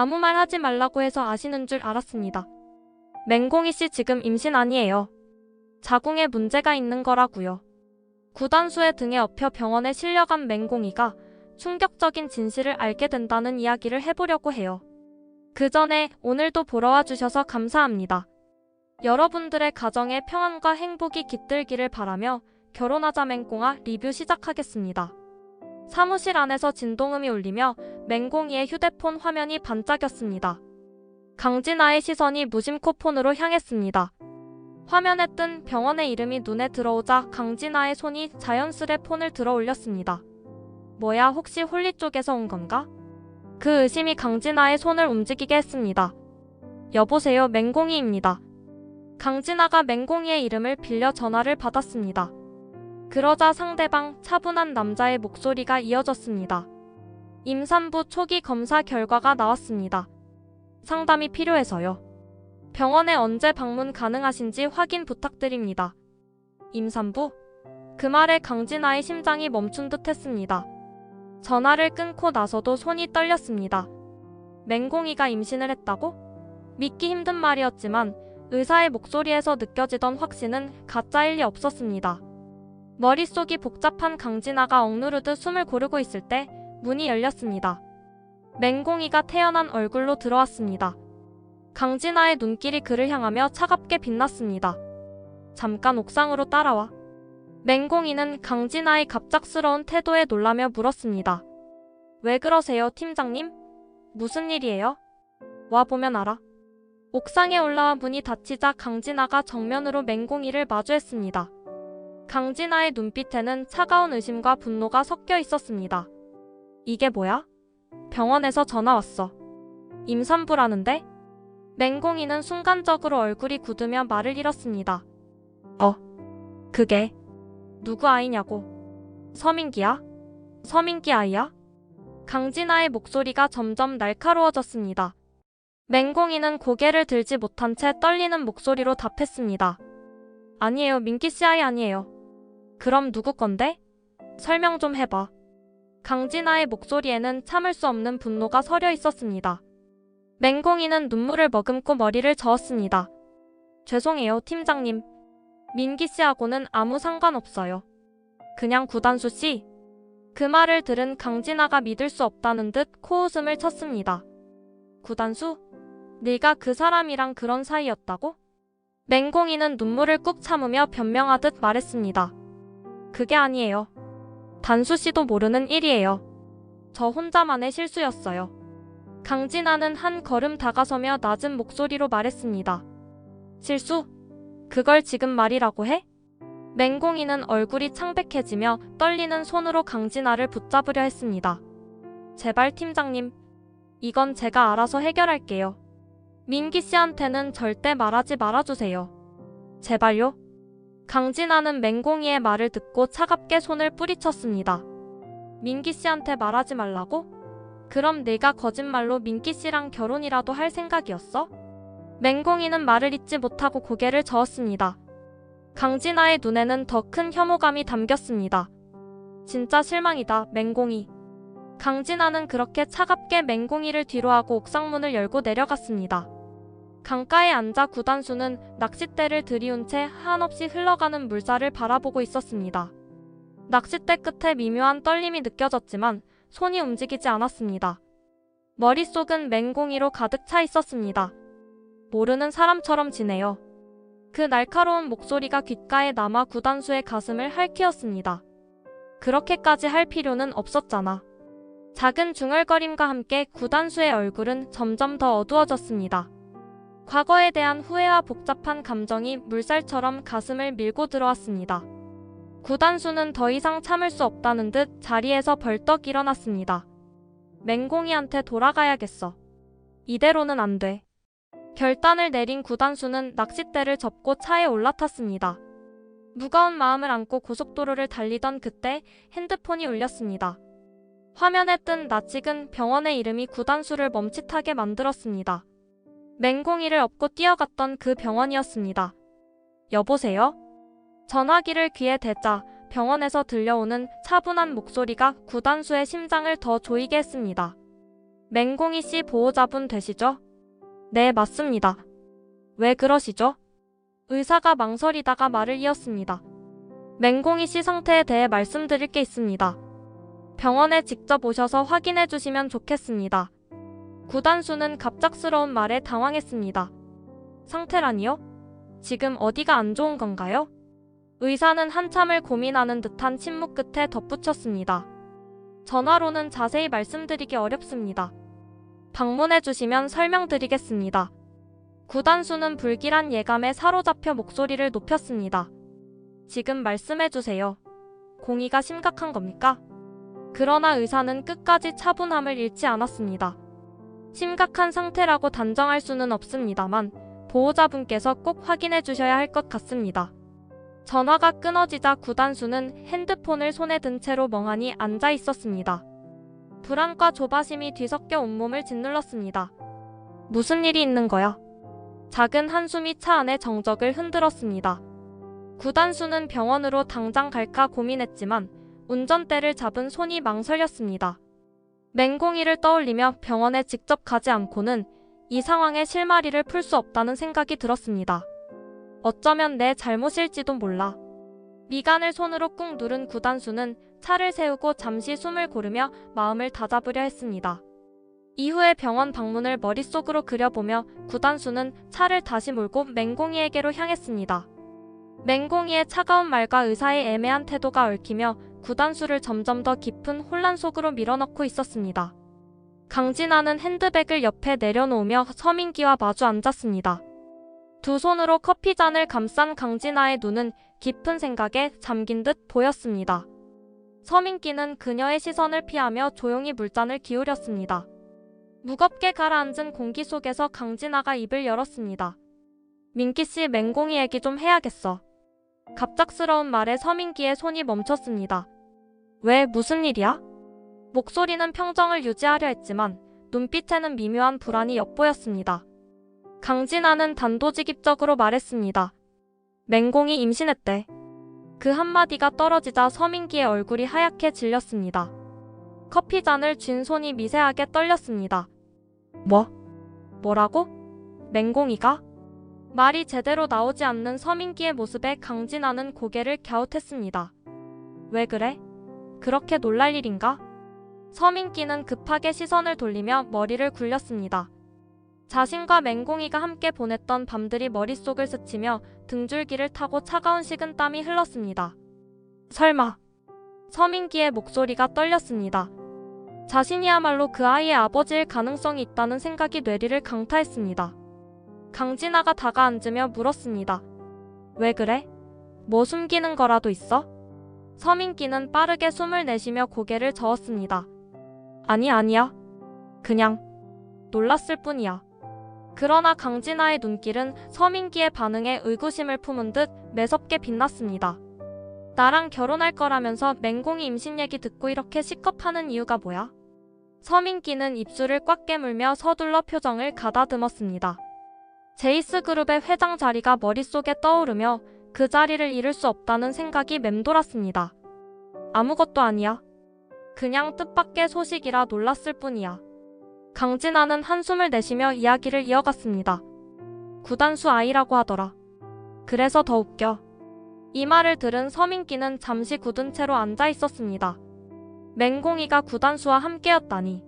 아무 말 하지 말라고 해서 아시는 줄 알았습니다. 맹공이 씨 지금 임신 아니에요. 자궁에 문제가 있는 거라고요. 구단수의 등에 업혀 병원에 실려간 맹공이가 충격적인 진실을 알게 된다는 이야기를 해보려고 해요. 그 전에 오늘도 보러 와주셔서 감사합니다. 여러분들의 가정에 평안과 행복이 깃들기를 바라며 결혼하자 맹공아 리뷰 시작하겠습니다. 사무실 안에서 진동음이 울리며 맹공이의 휴대폰 화면이 반짝였습니다. 강진아의 시선이 무심코 폰으로 향했습니다. 화면에 뜬 병원의 이름이 눈에 들어오자 강진아의 손이 자연스레 폰을 들어 올렸습니다. 뭐야, 혹시 홀리 쪽에서 온 건가? 그 의심이 강진아의 손을 움직이게 했습니다. 여보세요, 맹공이입니다. 강진아가 맹공이의 이름을 빌려 전화를 받았습니다. 그러자 상대방 차분한 남자의 목소리가 이어졌습니다. 임산부 초기 검사 결과가 나왔습니다. 상담이 필요해서요. 병원에 언제 방문 가능하신지 확인 부탁드립니다. 임산부? 그 말에 강진아의 심장이 멈춘 듯 했습니다. 전화를 끊고 나서도 손이 떨렸습니다. 맹공이가 임신을 했다고? 믿기 힘든 말이었지만 의사의 목소리에서 느껴지던 확신은 가짜일 리 없었습니다. 머릿속이 복잡한 강진아가 억누르듯 숨을 고르고 있을 때 문이 열렸습니다. 맹공이가 태연한 얼굴로 들어왔습니다. 강진아의 눈길이 그를 향하며 차갑게 빛났습니다. 잠깐 옥상으로 따라와. 맹공이는 강진아의 갑작스러운 태도에 놀라며 물었습니다. 왜 그러세요, 팀장님? 무슨 일이에요? 와보면 알아. 옥상에 올라와 문이 닫히자 강진아가 정면으로 맹공이를 마주했습니다. 강진아의 눈빛에는 차가운 의심과 분노가 섞여 있었습니다. 이게 뭐야? 병원에서 전화 왔어. 임산부라는데? 맹공이는 순간적으로 얼굴이 굳으며 말을 잃었습니다. 그게 누구 아이냐고? 서민기야? 서민기 아이야? 강진아의 목소리가 점점 날카로워졌습니다. 맹공이는 고개를 들지 못한 채 떨리는 목소리로 답했습니다. 아니에요, 민기씨 아이 아니에요. 그럼 누구 건데? 설명 좀 해봐. 강진아의 목소리에는 참을 수 없는 분노가 서려 있었습니다. 맹공이는 눈물을 머금고 머리를 저었습니다. 죄송해요, 팀장님. 민기씨하고는 아무 상관없어요. 그냥 구단수씨. 그 말을 들은 강진아가 믿을 수 없다는 듯 코웃음을 쳤습니다. 구단수? 네가 그 사람이랑 그런 사이였다고? 맹공이는 눈물을 꾹 참으며 변명하듯 말했습니다. 그게 아니에요. 단수씨도 모르는 일이에요. 저 혼자만의 실수였어요. 강진아는 한 걸음 다가서며 낮은 목소리로 말했습니다. 실수? 그걸 지금 말이라고 해? 맹공이는 얼굴이 창백해지며 떨리는 손으로 강진아를 붙잡으려 했습니다. 제발 팀장님. 이건 제가 알아서 해결할게요. 민기씨한테는 절대 말하지 말아주세요. 제발요. 강진아는 맹공이의 말을 듣고 차갑게 손을 뿌리쳤습니다. 민기씨한테 말하지 말라고? 그럼 내가 거짓말로 민기씨랑 결혼이라도 할 생각이었어? 맹공이는 말을 잇지 못하고 고개를 저었습니다. 강진아의 눈에는 더 큰 혐오감이 담겼습니다. 진짜 실망이다, 맹공이. 강진아는 그렇게 차갑게 맹공이를 뒤로하고 옥상문을 열고 내려갔습니다. 강가에 앉아 구단수는 낚싯대를 들이운 채 한없이 흘러가는 물살을 바라보고 있었습니다. 낚싯대 끝에 미묘한 떨림이 느껴졌지만 손이 움직이지 않았습니다. 머릿속은 맹공이로 가득 차 있었습니다. 모르는 사람처럼 지내요. 그 날카로운 목소리가 귓가에 남아 구단수의 가슴을 핥히었습니다. 그렇게까지 할 필요는 없었잖아. 작은 중얼거림과 함께 구단수의 얼굴은 점점 더 어두워졌습니다. 과거에 대한 후회와 복잡한 감정이 물살처럼 가슴을 밀고 들어왔습니다. 구단수는 더 이상 참을 수 없다는 듯 자리에서 벌떡 일어났습니다. 맹공이한테 돌아가야겠어. 이대로는 안 돼. 결단을 내린 구단수는 낚싯대를 접고 차에 올라탔습니다. 무거운 마음을 안고 고속도로를 달리던 그때 핸드폰이 울렸습니다. 화면에 뜬 낯익은 병원의 이름이 구단수를 멈칫하게 만들었습니다. 맹공이를 업고 뛰어갔던 그 병원이었습니다. 여보세요? 전화기를 귀에 대자 병원에서 들려오는 차분한 목소리가 구단수의 심장을 더 조이게 했습니다. 맹공이 씨 보호자분 되시죠? 네, 맞습니다. 왜 그러시죠? 의사가 망설이다가 말을 이었습니다. 맹공이 씨 상태에 대해 말씀드릴 게 있습니다. 병원에 직접 오셔서 확인해 주시면 좋겠습니다. 구단수는 갑작스러운 말에 당황했습니다. 상태라니요? 지금 어디가 안 좋은 건가요? 의사는 한참을 고민하는 듯한 침묵 끝에 덧붙였습니다. 전화로는 자세히 말씀드리기 어렵습니다. 방문해 주시면 설명드리겠습니다. 구단수는 불길한 예감에 사로잡혀 목소리를 높였습니다. 지금 말씀해 주세요. 공이가 심각한 겁니까? 그러나 의사는 끝까지 차분함을 잃지 않았습니다. 심각한 상태라고 단정할 수는 없습니다만 보호자분께서 꼭 확인해 주셔야 할 것 같습니다. 전화가 끊어지자 구단수는 핸드폰을 손에 든 채로 멍하니 앉아 있었습니다. 불안과 조바심이 뒤섞여 온몸을 짓눌렀습니다. 무슨 일이 있는 거야? 작은 한숨이 차 안의 정적을 흔들었습니다. 구단수는 병원으로 당장 갈까 고민했지만 운전대를 잡은 손이 망설였습니다. 맹공이를 떠올리며 병원에 직접 가지 않고는 이 상황의 실마리를 풀 수 없다는 생각이 들었습니다. 어쩌면 내 잘못일지도 몰라. 미간을 손으로 꾹 누른 구단수는 차를 세우고 잠시 숨을 고르며 마음을 다잡으려 했습니다. 이후에 병원 방문을 머릿속으로 그려보며 구단수는 차를 다시 몰고 맹공이에게로 향했습니다. 맹공이의 차가운 말과 의사의 애매한 태도가 얽히며 구단수를 점점 더 깊은 혼란 속으로 밀어넣고 있었습니다. 강진아는 핸드백을 옆에 내려놓으며 서민기와 마주 앉았습니다. 두 손으로 커피잔을 감싼 강진아의 눈은 깊은 생각에 잠긴 듯 보였습니다. 서민기는 그녀의 시선을 피하며 조용히 물잔을 기울였습니다. 무겁게 가라앉은 공기 속에서 강진아가 입을 열었습니다. 민기씨, 맹공이 얘기 좀 해야겠어. 갑작스러운 말에 서민기의 손이 멈췄습니다. 왜, 무슨 일이야? 목소리는 평정을 유지하려 했지만 눈빛에는 미묘한 불안이 엿보였습니다. 강진아는 단도직입적으로 말했습니다. 맹공이 임신했대. 그 한마디가 떨어지자 서민기의 얼굴이 하얗게 질렸습니다. 커피잔을 쥔 손이 미세하게 떨렸습니다. 뭐라고? 맹공이가? 말이 제대로 나오지 않는 서민기의 모습에 강진아는 고개를 갸웃했습니다. 왜 그래? 그렇게 놀랄 일인가? 서민기는 급하게 시선을 돌리며 머리를 굴렸습니다. 자신과 맹공이가 함께 보냈던 밤들이 머릿속을 스치며 등줄기를 타고 차가운 식은땀이 흘렀습니다. 설마. 서민기의 목소리가 떨렸습니다. 자신이야말로 그 아이의 아버지일 가능성이 있다는 생각이 뇌리를 강타했습니다. 강진아가 다가앉으며 물었습니다. 왜 그래? 뭐 숨기는 거라도 있어? 서민기는 빠르게 숨을 내쉬며 고개를 저었습니다. 아니야. 그냥 놀랐을 뿐이야. 그러나 강진아의 눈길은 서민기의 반응에 의구심을 품은 듯 매섭게 빛났습니다. 나랑 결혼할 거라면서 맹공이 임신 얘기 듣고 이렇게 시겁하는 이유가 뭐야? 서민기는 입술을 꽉 깨물며 서둘러 표정을 가다듬었습니다. 제이스그룹의 회장 자리가 머릿속에 떠오르며 그 자리를 잃을 수 없다는 생각이 맴돌았습니다. 아무것도 아니야. 그냥 뜻밖의 소식이라 놀랐을 뿐이야. 강진아는 한숨을 내쉬며 이야기를 이어갔습니다. 구단수 아이라고 하더라. 그래서 더 웃겨. 이 말을 들은 서민기는 잠시 굳은 채로 앉아 있었습니다. 맹공이가 구단수와 함께였다니.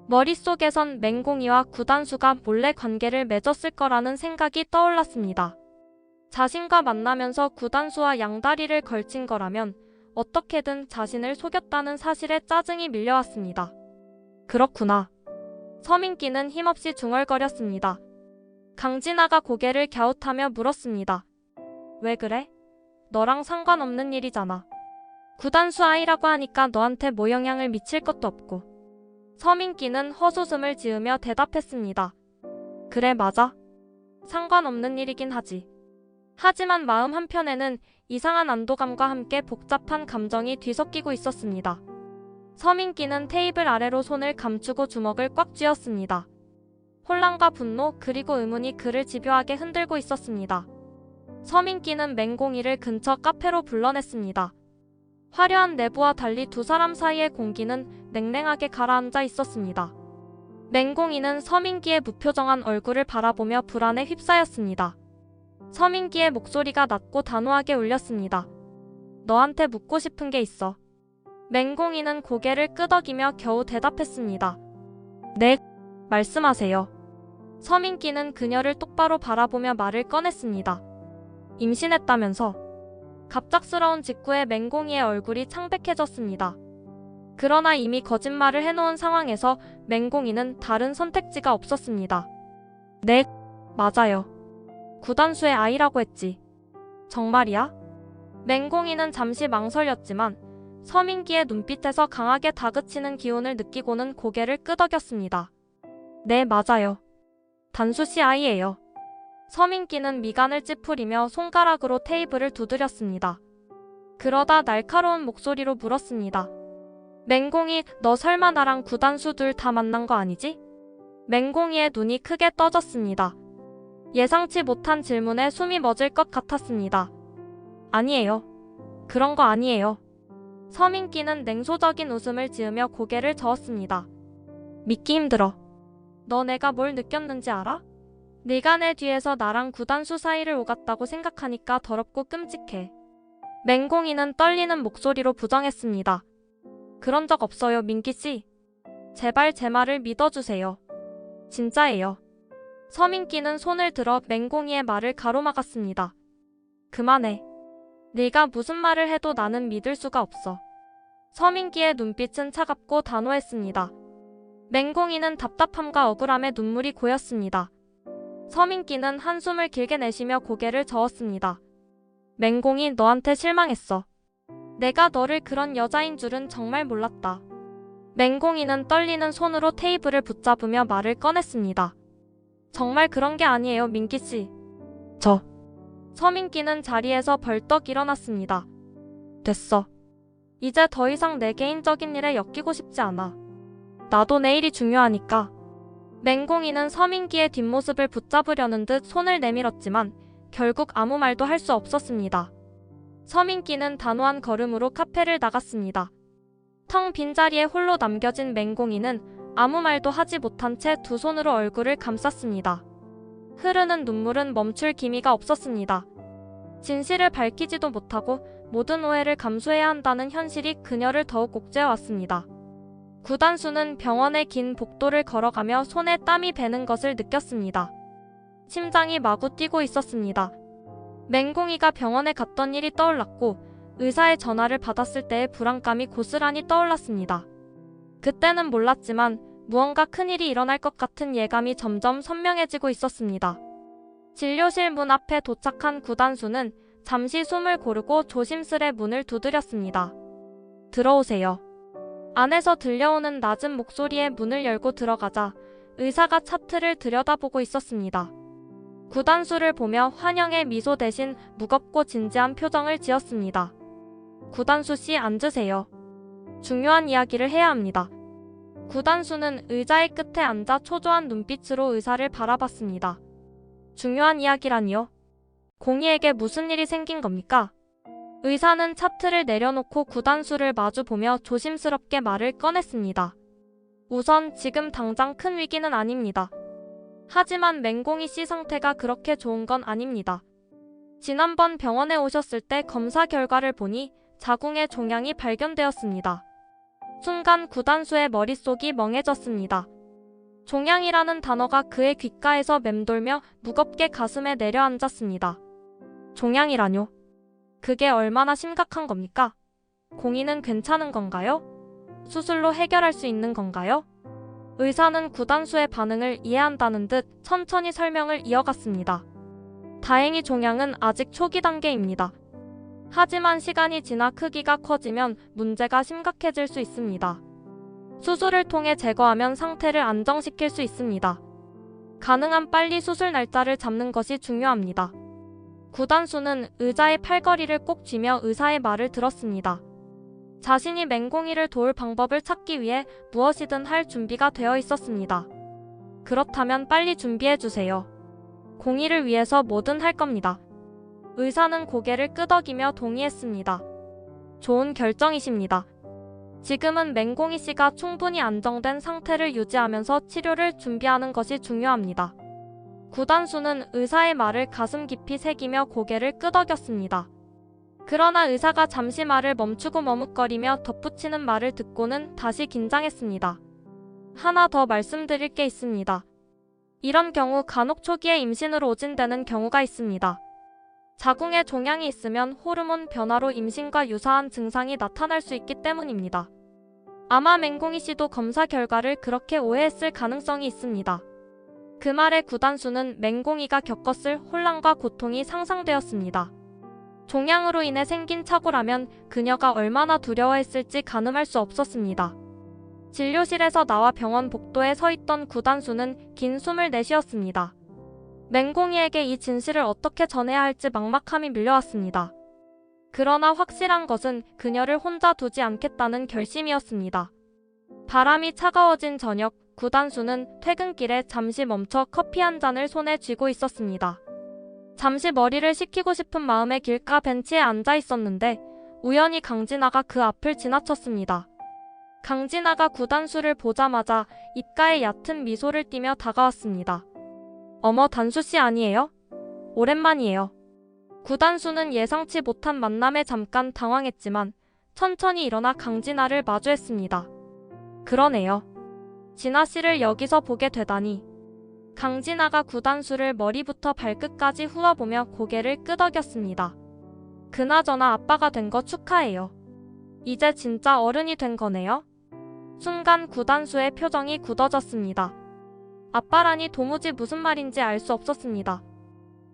머릿속에선 맹공이와 구단수가 몰래 관계를 맺었을 거라는 생각이 떠올랐습니다. 자신과 만나면서 구단수와 양다리를 걸친 거라면 어떻게든 자신을 속였다는 사실에 짜증이 밀려왔습니다. 그렇구나. 서민기는 힘없이 중얼거렸습니다. 강진아가 고개를 갸웃하며 물었습니다. 왜 그래? 너랑 상관없는 일이잖아. 구단수 아이라고 하니까 너한테 뭐 영향을 미칠 것도 없고. 서민기는 헛웃음을 지으며 대답했습니다. 그래, 맞아. 상관없는 일이긴 하지. 하지만 마음 한편에는 이상한 안도감과 함께 복잡한 감정이 뒤섞이고 있었습니다. 서민기는 테이블 아래로 손을 감추고 주먹을 꽉 쥐었습니다. 혼란과 분노 그리고 의문이 그를 집요하게 흔들고 있었습니다. 서민기는 맹공이를 근처 카페로 불러냈습니다. 화려한 내부와 달리 두 사람 사이의 공기는 냉랭하게 가라앉아 있었습니다. 맹공이는 서민기의 무표정한 얼굴을 바라보며 불안에 휩싸였습니다. 서민기의 목소리가 낮고 단호하게 울렸습니다. 너한테 묻고 싶은 게 있어. 맹공이는 고개를 끄덕이며 겨우 대답했습니다. 네, 말씀하세요. 서민기는 그녀를 똑바로 바라보며 말을 꺼냈습니다. 임신했다면서. 갑작스러운 직구에 맹공이의 얼굴이 창백해졌습니다. 그러나 이미 거짓말을 해놓은 상황에서 맹공이는 다른 선택지가 없었습니다. 네, 맞아요. 구단수의 아이라고 했지. 정말이야? 맹공이는 잠시 망설였지만 서민기의 눈빛에서 강하게 다그치는 기운을 느끼고는 고개를 끄덕였습니다. 네, 맞아요. 단수씨 아이예요. 서민기는 미간을 찌푸리며 손가락으로 테이블을 두드렸습니다. 그러다 날카로운 목소리로 물었습니다. 맹공이, 너 설마 나랑 구단수 둘 다 만난 거 아니지? 맹공이의 눈이 크게 떠졌습니다. 예상치 못한 질문에 숨이 멎을 것 같았습니다. 아니에요. 그런 거 아니에요. 서민기는 냉소적인 웃음을 지으며 고개를 저었습니다. 믿기 힘들어. 너 내가 뭘 느꼈는지 알아? 네가 내 뒤에서 나랑 구단수 사이를 오갔다고 생각하니까 더럽고 끔찍해. 맹공이는 떨리는 목소리로 부정했습니다. 그런 적 없어요, 민기씨. 제발 제 말을 믿어주세요. 진짜예요. 서민기는 손을 들어 맹공이의 말을 가로막았습니다. 그만해. 네가 무슨 말을 해도 나는 믿을 수가 없어. 서민기의 눈빛은 차갑고 단호했습니다. 맹공이는 답답함과 억울함에 눈물이 고였습니다. 서민기는 한숨을 길게 내쉬며 고개를 저었습니다. 맹공이, 너한테 실망했어. 내가 너를 그런 여자인 줄은 정말 몰랐다. 맹공이는 떨리는 손으로 테이블을 붙잡으며 말을 꺼냈습니다. 정말 그런 게 아니에요, 민기씨. 서민기는 자리에서 벌떡 일어났습니다. 됐어. 이제 더 이상 내 개인적인 일에 엮이고 싶지 않아. 나도 내일이 중요하니까. 맹공이는 서민기의 뒷모습을 붙잡으려는 듯 손을 내밀었지만 결국 아무 말도 할 수 없었습니다. 서민기는 단호한 걸음으로 카페를 나갔습니다. 텅 빈 자리에 홀로 남겨진 맹공이는 아무 말도 하지 못한 채 두 손으로 얼굴을 감쌌습니다. 흐르는 눈물은 멈출 기미가 없었습니다. 진실을 밝히지도 못하고 모든 오해를 감수해야 한다는 현실이 그녀를 더욱 옥죄어왔습니다. 구단수는 병원의 긴 복도를 걸어가며 손에 땀이 배는 것을 느꼈습니다. 심장이 마구 뛰고 있었습니다. 맹공이가 병원에 갔던 일이 떠올랐고 의사의 전화를 받았을 때의 불안감이 고스란히 떠올랐습니다. 그때는 몰랐지만 무언가 큰일이 일어날 것 같은 예감이 점점 선명해지고 있었습니다. 진료실 문 앞에 도착한 구단수는 잠시 숨을 고르고 조심스레 문을 두드렸습니다. 들어오세요. 안에서 들려오는 낮은 목소리에 문을 열고 들어가자 의사가 차트를 들여다보고 있었습니다. 구단수를 보며 환영의 미소 대신 무겁고 진지한 표정을 지었습니다. 구단수 씨, 앉으세요. 중요한 이야기를 해야 합니다. 구단수는 의자의 끝에 앉아 초조한 눈빛으로 의사를 바라봤습니다. 중요한 이야기라니요? 공희에게 무슨 일이 생긴 겁니까? 의사는 차트를 내려놓고 구단수를 마주보며 조심스럽게 말을 꺼냈습니다. 우선 지금 당장 큰 위기는 아닙니다. 하지만 맹공이 씨 상태가 그렇게 좋은 건 아닙니다. 지난번 병원에 오셨을 때 검사 결과를 보니 자궁의 종양이 발견되었습니다. 순간 구단수의 머릿속이 멍해졌습니다. 종양이라는 단어가 그의 귓가에서 맴돌며 무겁게 가슴에 내려앉았습니다. 종양이라뇨? 그게 얼마나 심각한 겁니까? 공희는 괜찮은 건가요? 수술로 해결할 수 있는 건가요? 의사는 구단수의 반응을 이해한다는 듯 천천히 설명을 이어갔습니다. 다행히 종양은 아직 초기 단계입니다. 하지만 시간이 지나 크기가 커지면 문제가 심각해질 수 있습니다. 수술을 통해 제거하면 상태를 안정시킬 수 있습니다. 가능한 빨리 수술 날짜를 잡는 것이 중요합니다. 구단수는 의자의 팔걸이를 꼭 쥐며 의사의 말을 들었습니다. 자신이 맹공이를 도울 방법을 찾기 위해 무엇이든 할 준비가 되어 있었습니다. 그렇다면 빨리 준비해주세요. 공희를 위해서 뭐든 할 겁니다. 의사는 고개를 끄덕이며 동의했습니다. 좋은 결정이십니다. 지금은 맹공이 씨가 충분히 안정된 상태를 유지하면서 치료를 준비하는 것이 중요합니다. 구단수는 의사의 말을 가슴 깊이 새기며 고개를 끄덕였습니다. 그러나 의사가 잠시 말을 멈추고 머뭇거리며 덧붙이는 말을 듣고는 다시 긴장했습니다. 하나 더 말씀드릴 게 있습니다. 이런 경우 간혹 초기에 임신으로 오진되는 경우가 있습니다. 자궁에 종양이 있으면 호르몬 변화로 임신과 유사한 증상이 나타날 수 있기 때문입니다. 아마 맹공이 씨도 검사 결과를 그렇게 오해했을 가능성이 있습니다. 그 말에 구단수는 맹공이가 겪었을 혼란과 고통이 상상되었습니다. 종양으로 인해 생긴 착오라면 그녀가 얼마나 두려워했을지 가늠할 수 없었습니다. 진료실에서 나와 병원 복도에 서 있던 구단수는 긴 숨을 내쉬었습니다. 맹공이에게 이 진실을 어떻게 전해야 할지 막막함이 밀려왔습니다. 그러나 확실한 것은 그녀를 혼자 두지 않겠다는 결심이었습니다. 바람이 차가워진 저녁, 구단수는 퇴근길에 잠시 멈춰 커피 한 잔을 손에 쥐고 있었습니다. 잠시 머리를 식히고 싶은 마음에 길가 벤치에 앉아 있었는데 우연히 강진아가 그 앞을 지나쳤습니다. 강진아가 구단수를 보자마자 입가에 얕은 미소를 띠며 다가왔습니다. 어머, 단수씨 아니에요? 오랜만이에요. 구단수는 예상치 못한 만남에 잠깐 당황했지만 천천히 일어나 강진아를 마주했습니다. 그러네요. 진아씨를 여기서 보게 되다니. 강진아가 구단수를 머리부터 발끝까지 훑어보며 고개를 끄덕였습니다. 그나저나 아빠가 된 거 축하해요. 이제 진짜 어른이 된 거네요. 순간 구단수의 표정이 굳어졌습니다. 아빠라니 도무지 무슨 말인지 알 수 없었습니다.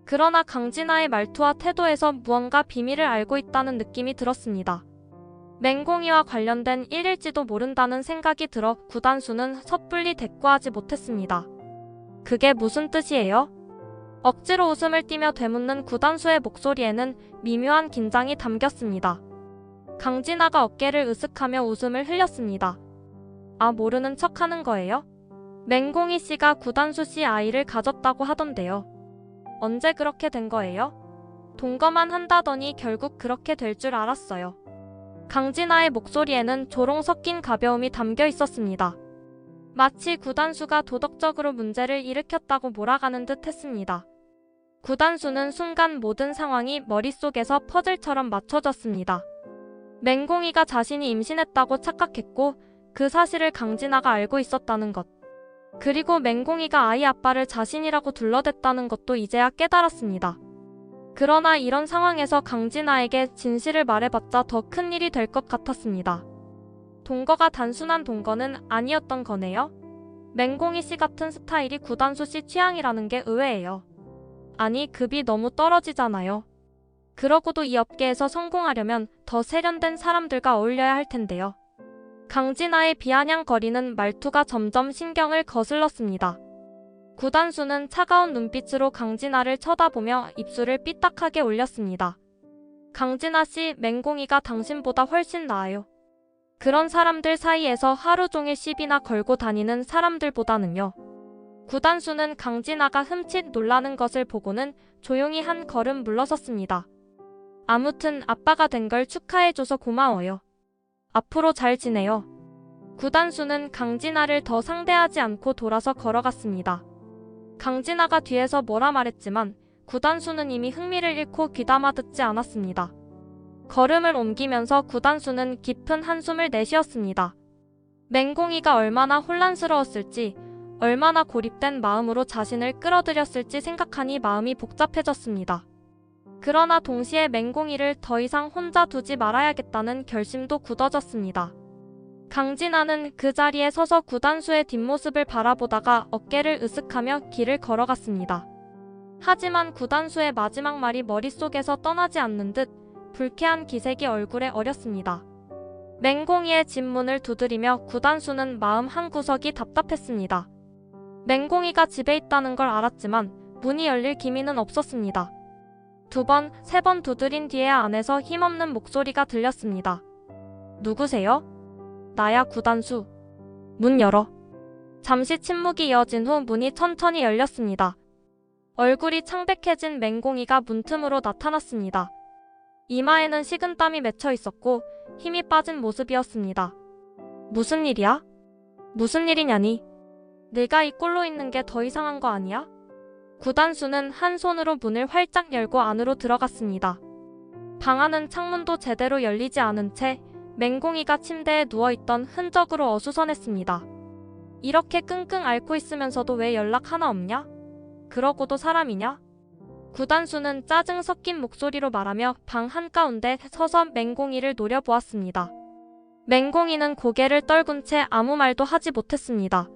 그러나 강진아의 말투와 태도에서 무언가 비밀을 알고 있다는 느낌이 들었습니다. 맹공이와 관련된 일일지도 모른다는 생각이 들어 구단수는 섣불리 대꾸하지 못했습니다. 그게 무슨 뜻이에요? 억지로 웃음을 띠며 되묻는 구단수의 목소리에는 미묘한 긴장이 담겼습니다. 강진아가 어깨를 으쓱하며 웃음을 흘렸습니다. 아, 모르는 척하는 거예요? 맹공이 씨가 구단수 씨 아이를 가졌다고 하던데요. 언제 그렇게 된 거예요? 동거만 한다더니 결국 그렇게 될 줄 알았어요. 강진아의 목소리에는 조롱 섞인 가벼움이 담겨 있었습니다. 마치 구단수가 도덕적으로 문제를 일으켰다고 몰아가는 듯 했습니다. 구단수는 순간 모든 상황이 머릿속에서 퍼즐처럼 맞춰졌습니다. 맹공이가 자신이 임신했다고 착각했고 그 사실을 강진아가 알고 있었다는 것. 그리고 맹공이가 아이 아빠를 자신이라고 둘러댔다는 것도 이제야 깨달았습니다. 그러나 이런 상황에서 강진아에게 진실을 말해봤자 더 큰 일이 될 것 같았습니다. 동거가 단순한 동거는 아니었던 거네요. 맹공이 씨 같은 스타일이 구단수 씨 취향이라는 게 의외예요. 아니, 급이 너무 떨어지잖아요. 그러고도 이 업계에서 성공하려면 더 세련된 사람들과 어울려야 할 텐데요. 강진아의 비아냥거리는 말투가 점점 신경을 거슬렀습니다. 구단수는 차가운 눈빛으로 강진아를 쳐다보며 입술을 삐딱하게 올렸습니다. 강진아 씨, 맹공이가 당신보다 훨씬 나아요. 그런 사람들 사이에서 하루 종일 시비나 걸고 다니는 사람들보다는요. 구단수는 강진아가 흠칫 놀라는 것을 보고는 조용히 한 걸음 물러섰습니다. 아무튼 아빠가 된 걸 축하해줘서 고마워요. 앞으로 잘 지내요. 구단수는 강진아를 더 상대하지 않고 돌아서 걸어갔습니다. 강진아가 뒤에서 뭐라 말했지만 구단수는 이미 흥미를 잃고 귀담아 듣지 않았습니다. 걸음을 옮기면서 구단수는 깊은 한숨을 내쉬었습니다. 맹공이가 얼마나 혼란스러웠을지, 얼마나 고립된 마음으로 자신을 끌어들였을지 생각하니 마음이 복잡해졌습니다. 그러나 동시에 맹공이를 더 이상 혼자 두지 말아야겠다는 결심도 굳어졌습니다. 강진아는 그 자리에 서서 구단수의 뒷모습을 바라보다가 어깨를 으쓱하며 길을 걸어갔습니다. 하지만 구단수의 마지막 말이 머릿속에서 떠나지 않는 듯 불쾌한 기색이 얼굴에 어렸습니다. 맹공이의 집 문을 두드리며 구단수는 마음 한구석이 답답했습니다. 맹공이가 집에 있다는 걸 알았지만 문이 열릴 기미는 없었습니다. 2번, 3번 두드린 뒤에 안에서 힘없는 목소리가 들렸습니다. 누구세요? 나야, 구단수. 문 열어. 잠시 침묵이 이어진 후 문이 천천히 열렸습니다. 얼굴이 창백해진 맹공이가 문틈으로 나타났습니다. 이마에는 식은땀이 맺혀 있었고 힘이 빠진 모습이었습니다. 무슨 일이야? 무슨 일이냐니? 내가 이 꼴로 있는 게 더 이상한 거 아니야? 구단수는 한 손으로 문을 활짝 열고 안으로 들어갔습니다. 방 안은 창문도 제대로 열리지 않은 채 맹공이가 침대에 누워있던 흔적으로 어수선했습니다. 이렇게 끙끙 앓고 있으면서도 왜 연락 하나 없냐? 그러고도 사람이냐? 구단수는 짜증 섞인 목소리로 말하며 방 한가운데 서서 맹공이를 노려보았습니다. 맹공이는 고개를 떨군 채 아무 말도 하지 못했습니다.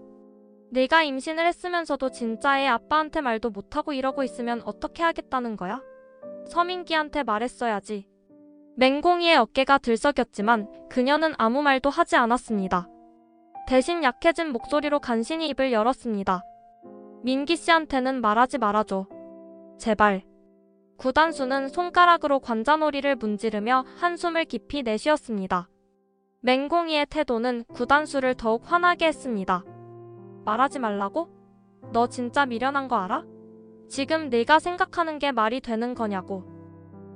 내가 임신을 했으면서도 진짜 애 아빠한테 말도 못하고 이러고 있으면 어떻게 하겠다는 거야? 서민기한테 말했어야지. 맹공이의 어깨가 들썩였지만 그녀는 아무 말도 하지 않았습니다. 대신 약해진 목소리로 간신히 입을 열었습니다. 민기 씨한테는 말하지 말아줘. 제발. 구단수는 손가락으로 관자놀이를 문지르며 한숨을 깊이 내쉬었습니다. 맹공이의 태도는 구단수를 더욱 화나게 했습니다. 말하지 말라고? 너 진짜 미련한 거 알아? 지금 네가 생각하는 게 말이 되는 거냐고.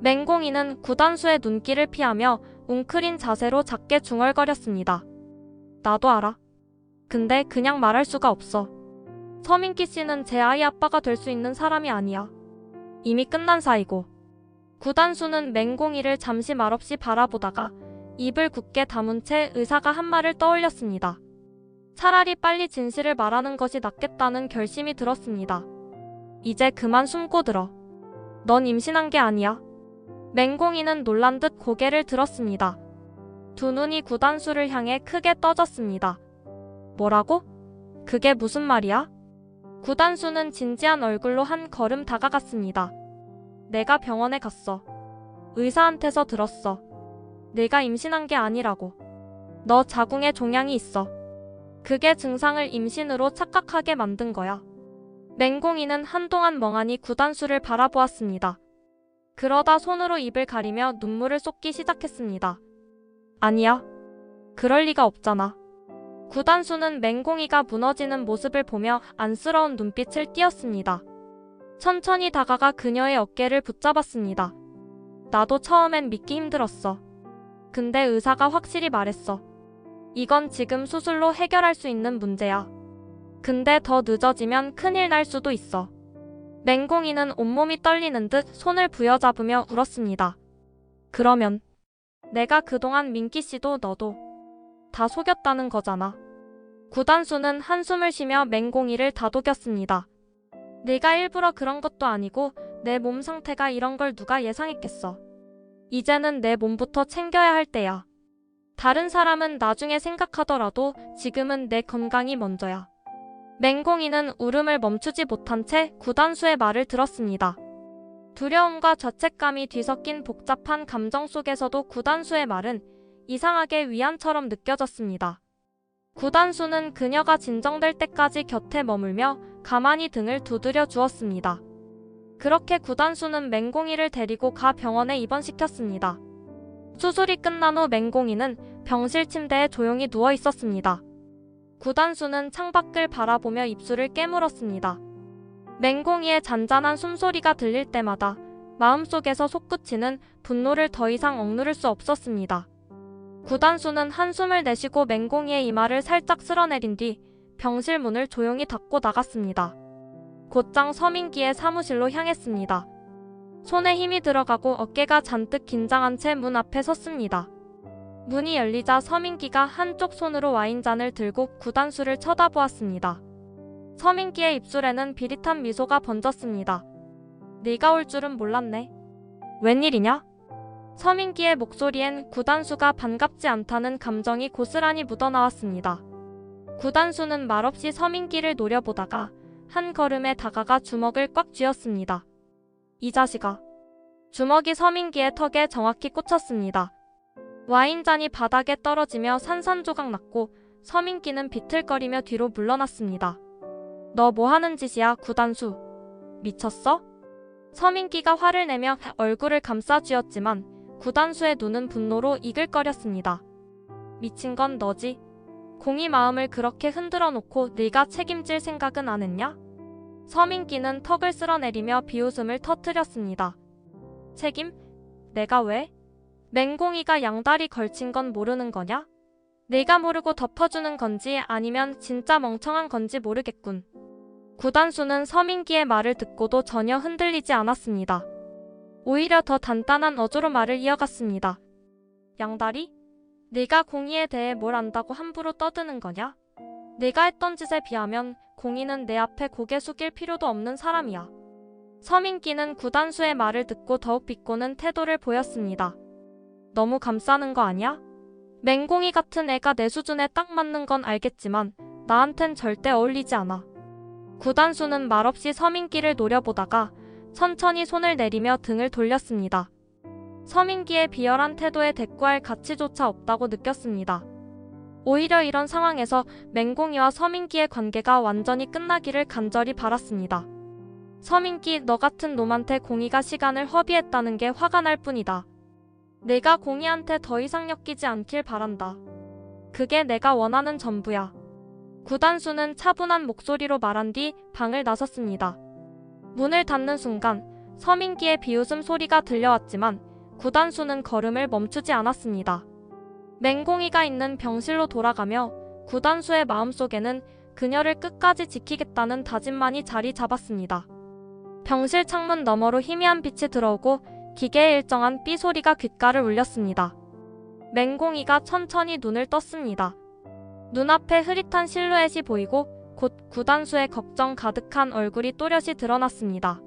맹공이는 구단수의 눈길을 피하며 웅크린 자세로 작게 중얼거렸습니다. 나도 알아. 근데 그냥 말할 수가 없어. 서민기 씨는 제 아이 아빠가 될 수 있는 사람이 아니야. 이미 끝난 사이고. 구단수는 맹공이를 잠시 말없이 바라보다가 입을 굳게 다문 채 의사가 한 말을 떠올렸습니다. 차라리 빨리 진실을 말하는 것이 낫겠다는 결심이 들었습니다. 이제 그만 숨고 들어. 넌 임신한 게 아니야. 맹공이는 놀란 듯 고개를 들었습니다. 두 눈이 구단수를 향해 크게 떠졌습니다. 뭐라고? 그게 무슨 말이야? 구단수는 진지한 얼굴로 한 걸음 다가갔습니다. 내가 병원에 갔어. 의사한테서 들었어. 내가 임신한 게 아니라고. 너 자궁에 종양이 있어. 그게 증상을 임신으로 착각하게 만든 거야. 맹공이는 한동안 멍하니 구단수를 바라보았습니다. 그러다 손으로 입을 가리며 눈물을 쏟기 시작했습니다. 아니야. 그럴 리가 없잖아. 구단수는 맹공이가 무너지는 모습을 보며 안쓰러운 눈빛을 띄었습니다. 천천히 다가가 그녀의 어깨를 붙잡았습니다. 나도 처음엔 믿기 힘들었어. 근데 의사가 확실히 말했어. 이건 지금 수술로 해결할 수 있는 문제야. 근데 더 늦어지면 큰일 날 수도 있어. 맹공이는 온몸이 떨리는 듯 손을 부여잡으며 울었습니다. 그러면 내가 그동안 민기 씨도 너도 다 속였다는 거잖아. 구단수는 한숨을 쉬며 맹공이를 다독였습니다. 네가 일부러 그런 것도 아니고 내 몸 상태가 이런 걸 누가 예상했겠어. 이제는 내 몸부터 챙겨야 할 때야. 다른 사람은 나중에 생각하더라도 지금은 내 건강이 먼저야. 맹공이는 울음을 멈추지 못한 채 구단수의 말을 들었습니다. 두려움과 죄책감이 뒤섞인 복잡한 감정 속에서도 구단수의 말은 이상하게 위안처럼 느껴졌습니다. 구단수는 그녀가 진정될 때까지 곁에 머물며 가만히 등을 두드려 주었습니다. 그렇게 구단수는 맹공이를 데리고 가 병원에 입원시켰습니다. 수술이 끝난 후 맹공이는 병실 침대에 조용히 누워 있었습니다. 구단수는 창밖을 바라보며 입술을 깨물었습니다. 맹공이의 잔잔한 숨소리가 들릴 때마다 마음속에서 솟구치는 분노를 더 이상 억누를 수 없었습니다. 구단수는 한숨을 내쉬고 맹공이의 이마를 살짝 쓸어내린 뒤 병실 문을 조용히 닫고 나갔습니다. 곧장 서민기의 사무실로 향했습니다. 손에 힘이 들어가고 어깨가 잔뜩 긴장한 채 문 앞에 섰습니다. 문이 열리자 서민기가 한쪽 손으로 와인잔을 들고 구단수를 쳐다보았습니다. 서민기의 입술에는 비릿한 미소가 번졌습니다. 네가 올 줄은 몰랐네. 웬일이냐? 서민기의 목소리엔 구단수가 반갑지 않다는 감정이 고스란히 묻어나왔습니다. 구단수는 말없이 서민기를 노려보다가 한 걸음에 다가가 주먹을 꽉 쥐었습니다. 이 자식아. 주먹이 서민기의 턱에 정확히 꽂혔습니다. 와인잔이 바닥에 떨어지며 산산조각 났고 서민기는 비틀거리며 뒤로 물러났습니다. 너 뭐 하는 짓이야, 구단수? 미쳤어? 서민기가 화를 내며 얼굴을 감싸 쥐었지만 구단수의 눈은 분노로 이글거렸습니다. 미친 건 너지. 공이 마음을 그렇게 흔들어 놓고 네가 책임질 생각은 안 했냐? 서민기는 턱을 쓸어내리며 비웃음을 터뜨렸습니다. 책임? 내가 왜? 맹공이가 양다리 걸친 건 모르는 거냐? 내가 모르고 덮어주는 건지 아니면 진짜 멍청한 건지 모르겠군. 구단수는 서민기의 말을 듣고도 전혀 흔들리지 않았습니다. 오히려 더 단단한 어조로 말을 이어갔습니다. 양다리? 네가 공의에 대해 뭘 안다고 함부로 떠드는 거냐? 내가 했던 짓에 비하면 공의는 내 앞에 고개 숙일 필요도 없는 사람이야. 서민기는 구단수의 말을 듣고 더욱 비꼬는 태도를 보였습니다. 너무 감싸는 거 아니야? 맹공이 같은 애가 내 수준에 딱 맞는 건 알겠지만 나한텐 절대 어울리지 않아. 구단수는 말없이 서민기를 노려보다가 천천히 손을 내리며 등을 돌렸습니다. 서민기의 비열한 태도에 대꾸할 가치조차 없다고 느꼈습니다. 오히려 이런 상황에서 맹공이와 서민기의 관계가 완전히 끝나기를 간절히 바랐습니다. 서민기, 너 같은 놈한테 공의가 시간을 허비했다는 게 화가 날 뿐이다. 내가 공의한테 더 이상 엮이지 않길 바란다. 그게 내가 원하는 전부야. 구단수는 차분한 목소리로 말한 뒤 방을 나섰습니다. 문을 닫는 순간 서민기의 비웃음 소리가 들려왔지만 구단수는 걸음을 멈추지 않았습니다. 맹공이가 있는 병실로 돌아가며 구단수의 마음속에는 그녀를 끝까지 지키겠다는 다짐만이 자리 잡았습니다. 병실 창문 너머로 희미한 빛이 들어오고 기계의 일정한 삐 소리가 귓가를 울렸습니다. 맹공이가 천천히 눈을 떴습니다. 눈앞에 흐릿한 실루엣이 보이고 곧 구단수의 걱정 가득한 얼굴이 또렷이 드러났습니다.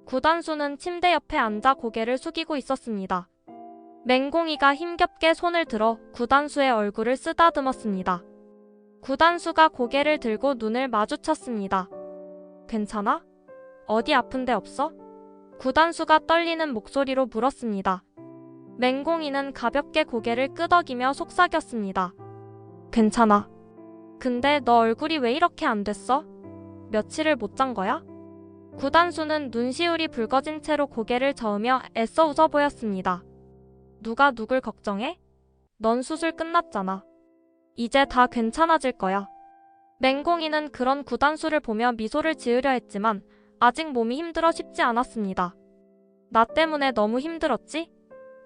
구단수는 침대 옆에 앉아 고개를 숙이고 있었습니다. 맹공이가 힘겹게 손을 들어 구단수의 얼굴을 쓰다듬었습니다. 구단수가 고개를 들고 눈을 마주쳤습니다. 괜찮아? 어디 아픈 데 없어? 구단수가 떨리는 목소리로 물었습니다. 맹공이는 가볍게 고개를 끄덕이며 속삭였습니다. 괜찮아. 근데 너 얼굴이 왜 이렇게 안 됐어? 며칠을 못 잔 거야? 구단수는 눈시울이 붉어진 채로 고개를 저으며 애써 웃어 보였습니다. 누가 누굴 걱정해? 넌 수술 끝났잖아. 이제 다 괜찮아질 거야. 맹공이는 그런 구단수를 보며 미소를 지으려 했지만 아직 몸이 힘들어 쉽지 않았습니다. 나 때문에 너무 힘들었지?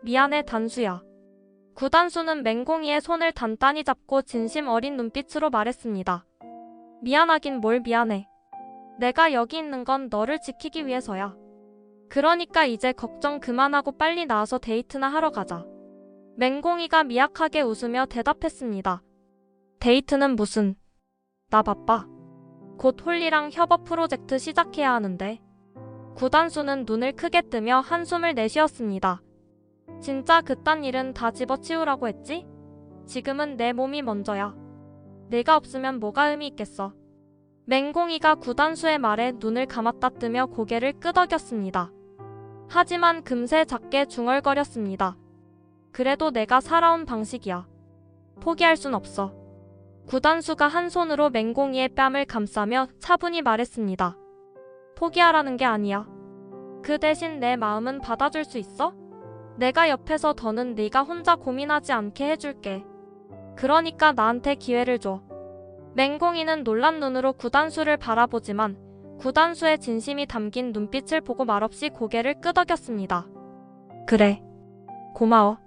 미안해 단수야. 구단수는 맹공이의 손을 단단히 잡고 진심 어린 눈빛으로 말했습니다. 미안하긴 뭘 미안해. 내가 여기 있는 건 너를 지키기 위해서야. 그러니까 이제 걱정 그만하고 빨리 나와서 데이트나 하러 가자. 맹공이가 미약하게 웃으며 대답했습니다. 데이트는 무슨? 나 바빠. 곧 홀리랑 협업 프로젝트 시작해야 하는데. 구단수는 눈을 크게 뜨며 한숨을 내쉬었습니다. 진짜 그딴 일은 다 집어치우라고 했지? 지금은 내 몸이 먼저야. 내가 없으면 뭐가 의미 있겠어. 맹공이가 구단수의 말에 눈을 감았다 뜨며 고개를 끄덕였습니다. 하지만 금세 작게 중얼거렸습니다. 그래도 내가 살아온 방식이야. 포기할 순 없어. 구단수가 한 손으로 맹공이의 뺨을 감싸며 차분히 말했습니다. 포기하라는 게 아니야. 그 대신 내 마음은 받아줄 수 있어? 내가 옆에서 더는 네가 혼자 고민하지 않게 해줄게. 그러니까 나한테 기회를 줘. 맹공이는 놀란 눈으로 구단수를 바라보지만 구단수의 진심이 담긴 눈빛을 보고 말없이 고개를 끄덕였습니다. 그래. 고마워.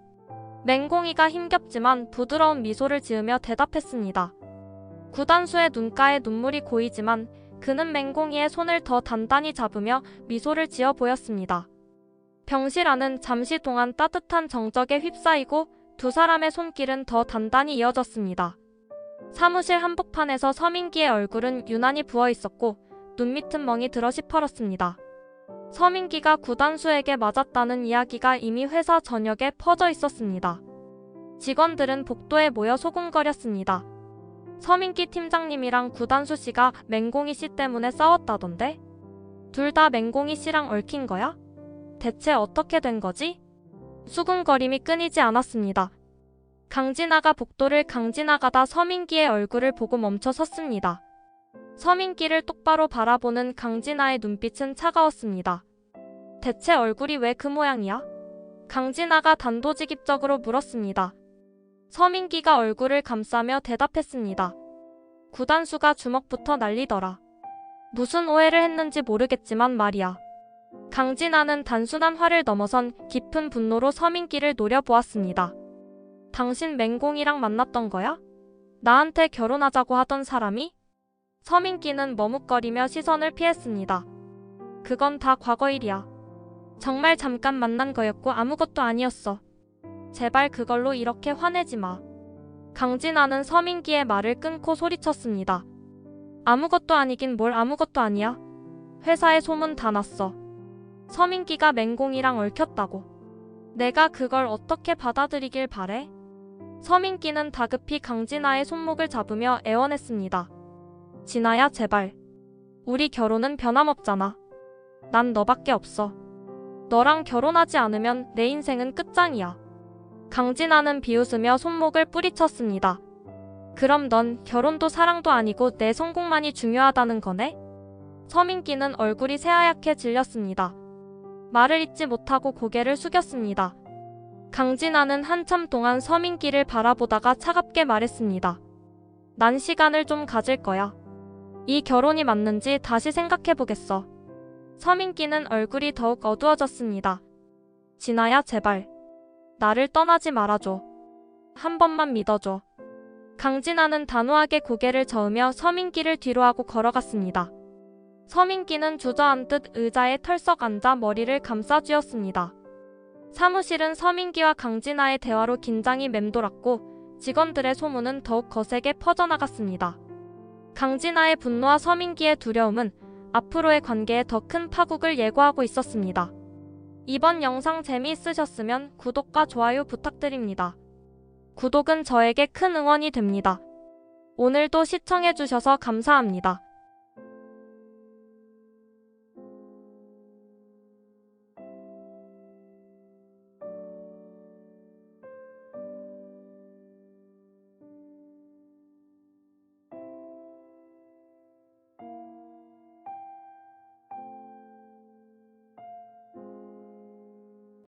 맹공이가 힘겹지만 부드러운 미소를 지으며 대답했습니다. 구단수의 눈가에 눈물이 고이지만 그는 맹공이의 손을 더 단단히 잡으며 미소를 지어 보였습니다. 병실 안은 잠시 동안 따뜻한 정적에 휩싸이고 두 사람의 손길은 더 단단히 이어졌습니다. 사무실 한복판에서 서민기의 얼굴은 유난히 부어 있었고 눈밑은 멍이 들어 시퍼렇습니다. 서민기가 구단수에게 맞았다는 이야기가 이미 회사 전역에 퍼져 있었습니다. 직원들은 복도에 모여 소곤거렸습니다. 서민기 팀장님이랑 구단수 씨가 맹공이 씨 때문에 싸웠다던데? 둘 다 맹공이 씨랑 얽힌 거야? 대체 어떻게 된 거지? 수군거림이 끊이지 않았습니다. 강진아가 복도를 강진아가다 서민기의 얼굴을 보고 멈춰 섰습니다. 서민기를 똑바로 바라보는 강진아의 눈빛은 차가웠습니다. 대체 얼굴이 왜 그 모양이야? 강진아가 단도직입적으로 물었습니다. 서민기가 얼굴을 감싸며 대답했습니다. 구단수가 주먹부터 날리더라. 무슨 오해를 했는지 모르겠지만 말이야. 강진아는 단순한 화를 넘어선 깊은 분노로 서민기를 노려보았습니다. 당신 맹공이랑 만났던 거야? 나한테 결혼하자고 하던 사람이? 서민기는 머뭇거리며 시선을 피했습니다. 그건 다 과거 일이야. 정말 잠깐 만난 거였고 아무것도 아니었어. 제발 그걸로 이렇게 화내지 마. 강진아는 서민기의 말을 끊고 소리쳤습니다. 아무것도 아니긴 뭘 아무것도 아니야. 회사에 소문 다 났어. 서민기가 맹공이랑 얽혔다고. 내가 그걸 어떻게 받아들이길 바래? 서민기는 다급히 강진아의 손목을 잡으며 애원했습니다. 진아야 제발. 우리 결혼은 변함없잖아. 난 너밖에 없어. 너랑 결혼하지 않으면 내 인생은 끝장이야. 강진아는 비웃으며 손목을 뿌리쳤습니다. 그럼 넌 결혼도 사랑도 아니고 내 성공만이 중요하다는 거네? 서민기는 얼굴이 새하얗게 질렸습니다. 말을 잇지 못하고 고개를 숙였습니다. 강진아는 한참 동안 서민기를 바라보다가 차갑게 말했습니다. 난 시간을 좀 가질 거야. 이 결혼이 맞는지 다시 생각해보겠어. 서민기는 얼굴이 더욱 어두워졌습니다. 진아야 제발. 나를 떠나지 말아줘. 한 번만 믿어줘. 강진아는 단호하게 고개를 저으며 서민기를 뒤로하고 걸어갔습니다. 서민기는 주저앉듯 의자에 털썩 앉아 머리를 감싸쥐었습니다. 사무실은 서민기와 강진아의 대화로 긴장이 맴돌았고 직원들의 소문은 더욱 거세게 퍼져나갔습니다. 강진아의 분노와 서민기의 두려움은 앞으로의 관계에 더 큰 파국을 예고하고 있었습니다. 이번 영상 재미있으셨으면 구독과 좋아요 부탁드립니다. 구독은 저에게 큰 응원이 됩니다. 오늘도 시청해주셔서 감사합니다.